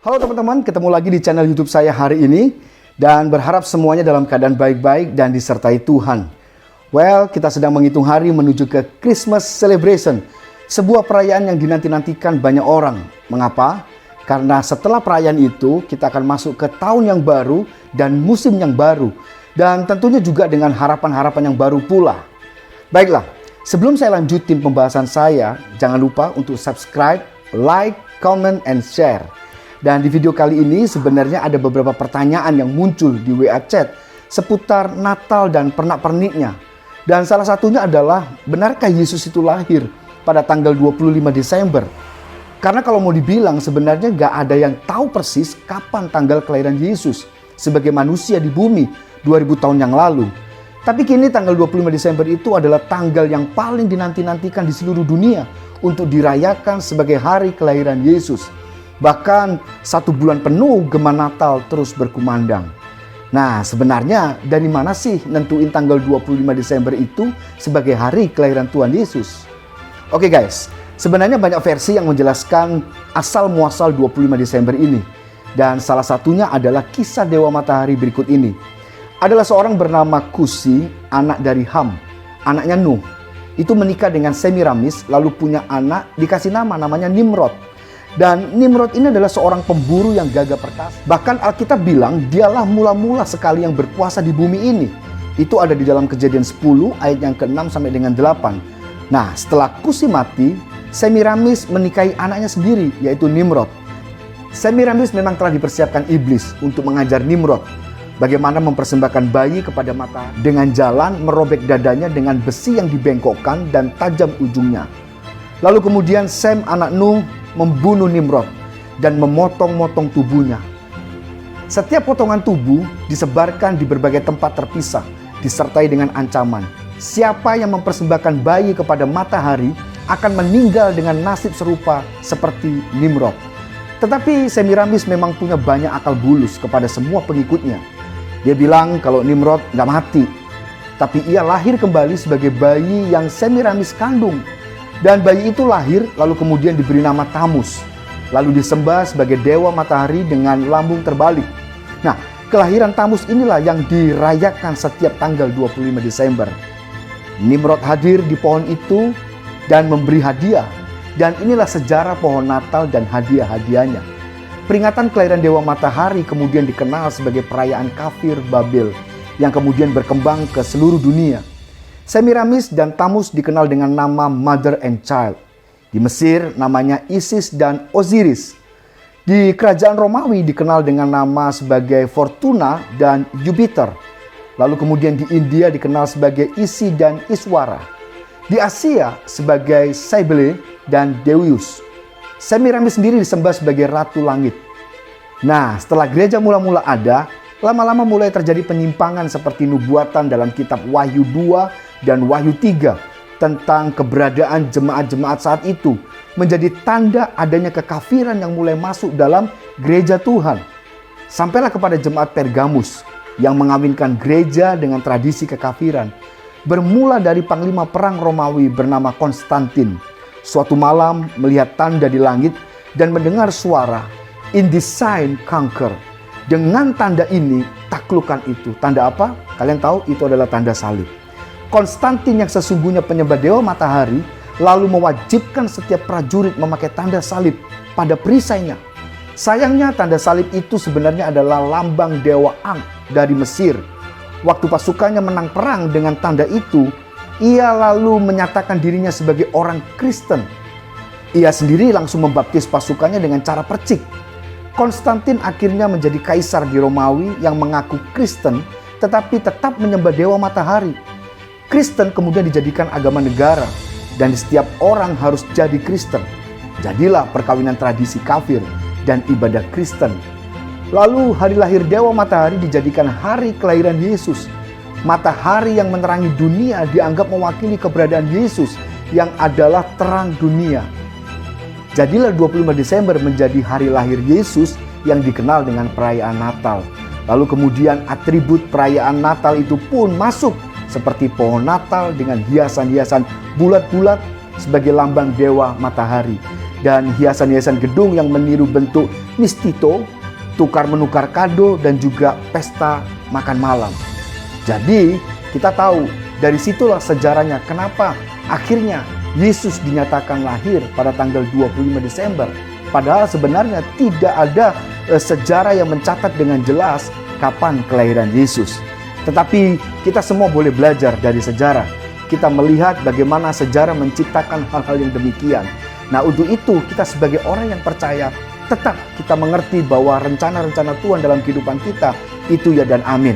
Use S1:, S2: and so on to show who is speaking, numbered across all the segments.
S1: Halo teman-teman, ketemu lagi di channel YouTube saya hari ini dan berharap semuanya dalam keadaan baik-baik dan disertai Tuhan. Well, kita sedang menghitung hari menuju ke Christmas Celebration, sebuah perayaan yang dinanti-nantikan banyak orang. Mengapa? Karena setelah perayaan itu kita akan masuk ke tahun yang baru dan musim yang baru, dan tentunya juga dengan harapan-harapan yang baru pula. Baiklah, sebelum saya lanjutin pembahasan saya, jangan lupa untuk subscribe, like, comment, and share. Dan di video kali ini sebenarnya ada beberapa pertanyaan yang muncul di WA chat seputar Natal dan pernak-perniknya. Dan salah satunya adalah, benarkah Yesus itu lahir pada tanggal 25 Desember? Karena kalau mau dibilang sebenarnya gak ada yang tahu persis kapan tanggal kelahiran Yesus sebagai manusia di bumi 2000 tahun yang lalu. Tapi kini tanggal 25 Desember itu adalah tanggal yang paling dinanti-nantikan di seluruh dunia untuk dirayakan sebagai hari kelahiran Yesus. Bahkan 1 bulan penuh gema Natal terus berkumandang. Nah, sebenarnya dari mana sih nentuin tanggal 25 Desember itu sebagai hari kelahiran Tuhan Yesus? Oke guys, sebenarnya banyak versi yang menjelaskan asal muasal 25 Desember ini. Dan salah satunya adalah kisah Dewa Matahari berikut ini. Adalah seorang bernama Kusi, anak dari Ham, anaknya Nuh. Itu menikah dengan Semiramis, lalu punya anak, dikasih namanya Nimrod. Dan Nimrod ini adalah seorang pemburu yang gagah perkasa. Bahkan Alkitab bilang dialah mula-mula sekali yang berkuasa di bumi ini. Itu ada di dalam Kejadian 10 ayat yang ke-6 sampai dengan 8. Nah, setelah Kusi mati, Semiramis menikahi anaknya sendiri, yaitu Nimrod. Semiramis memang telah dipersiapkan iblis untuk mengajar Nimrod bagaimana mempersembahkan bayi kepada mata dengan jalan merobek dadanya dengan besi yang dibengkokkan dan tajam ujungnya. Lalu kemudian Sem anak Nuh membunuh Nimrod dan memotong-motong tubuhnya. Setiap potongan tubuh disebarkan di berbagai tempat terpisah, disertai dengan ancaman. Siapa yang mempersembahkan bayi kepada matahari akan meninggal dengan nasib serupa seperti Nimrod. Tetapi Semiramis memang punya banyak akal bulus kepada semua pengikutnya. Dia bilang kalau Nimrod gak mati, tapi ia lahir kembali sebagai bayi yang Semiramis kandung. Dan bayi itu lahir lalu kemudian diberi nama Tamus. Lalu disembah sebagai dewa matahari dengan lambung terbalik. Nah, kelahiran Tamus inilah yang dirayakan setiap tanggal 25 Desember. Nimrod hadir di pohon itu dan memberi hadiah. Dan inilah sejarah pohon Natal dan hadiah-hadiahnya. Peringatan kelahiran dewa matahari kemudian dikenal sebagai perayaan kafir Babel yang kemudian berkembang ke seluruh dunia. Semiramis dan Tamus dikenal dengan nama Mother and Child. Di Mesir namanya Isis dan Osiris. Di kerajaan Romawi dikenal dengan nama sebagai Fortuna dan Jupiter. Lalu kemudian di India dikenal sebagai Isi dan Iswara. Di Asia sebagai Cybele dan Deus. Semiramis sendiri disembah sebagai Ratu Langit. Nah, setelah gereja mula-mula ada, lama-lama mulai terjadi penyimpangan seperti nubuatan dalam kitab Wahyu 2 dan Wahyu 3 tentang keberadaan jemaat-jemaat saat itu menjadi tanda adanya kekafiran yang mulai masuk dalam gereja Tuhan. Sampailah kepada jemaat Pergamus yang mengawinkan gereja dengan tradisi kekafiran. Bermula dari panglima perang Romawi bernama Konstantin. Suatu malam melihat tanda di langit dan mendengar suara, "In this sign conquer." Dengan tanda ini taklukkan itu. Tanda apa? Kalian tahu itu adalah tanda salib. Konstantin yang sesungguhnya penyembah dewa matahari lalu mewajibkan setiap prajurit memakai tanda salib pada perisainya. Sayangnya tanda salib itu sebenarnya adalah lambang dewa Ang dari Mesir. Waktu pasukannya menang perang dengan tanda itu, ia lalu menyatakan dirinya sebagai orang Kristen. Ia sendiri langsung membaptis pasukannya dengan cara percik. Konstantin akhirnya menjadi kaisar di Romawi yang mengaku Kristen tetapi tetap menyembah dewa matahari. Kristen kemudian dijadikan agama negara dan setiap orang harus jadi Kristen. Jadilah perkawinan tradisi kafir dan ibadah Kristen. Lalu hari lahir dewa matahari dijadikan hari kelahiran Yesus. Matahari yang menerangi dunia dianggap mewakili keberadaan Yesus yang adalah terang dunia. Jadilah 25 Desember menjadi hari lahir Yesus yang dikenal dengan perayaan Natal. Lalu kemudian atribut perayaan Natal itu pun masuk seperti pohon Natal dengan hiasan-hiasan bulat-bulat sebagai lambang dewa matahari. dan hiasan-hiasan gedung yang meniru bentuk mistito, tukar-menukar kado, dan juga pesta makan malam. Jadi, kita tahu dari situlah sejarahnya kenapa akhirnya Yesus dinyatakan lahir pada tanggal 25 Desember. Padahal sebenarnya tidak ada sejarah yang mencatat dengan jelas kapan kelahiran Yesus. Tetapi kita semua boleh belajar dari sejarah. Kita melihat bagaimana sejarah menciptakan hal-hal yang demikian. Nah, untuk itu kita sebagai orang yang percaya tetap kita mengerti bahwa rencana-rencana Tuhan dalam kehidupan kita itu ya dan amin.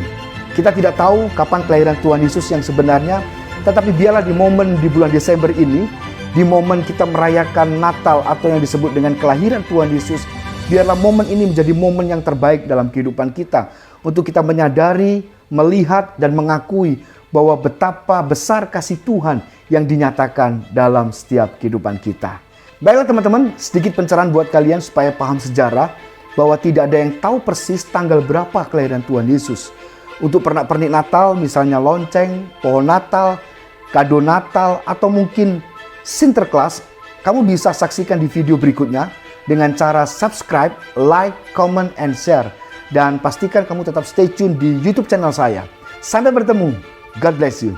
S1: Kita tidak tahu kapan kelahiran Tuhan Yesus yang sebenarnya, tetapi biarlah di momen di bulan Desember ini, di momen kita merayakan Natal atau yang disebut dengan kelahiran Tuhan Yesus, biarlah momen ini menjadi momen yang terbaik dalam kehidupan kita untuk kita menyadari, melihat, dan mengakui bahwa betapa besar kasih Tuhan yang dinyatakan dalam setiap kehidupan kita. Baiklah teman-teman, sedikit pencerahan buat kalian supaya paham sejarah bahwa tidak ada yang tahu persis tanggal berapa kelahiran Tuhan Yesus. Untuk pernak-pernik Natal, misalnya lonceng, pohon Natal, kado Natal, atau mungkin Sinterklas, kamu bisa saksikan di video berikutnya dengan cara subscribe, like, comment, and share. Dan pastikan kamu tetap stay tune di YouTube channel saya. Sampai bertemu. God bless you.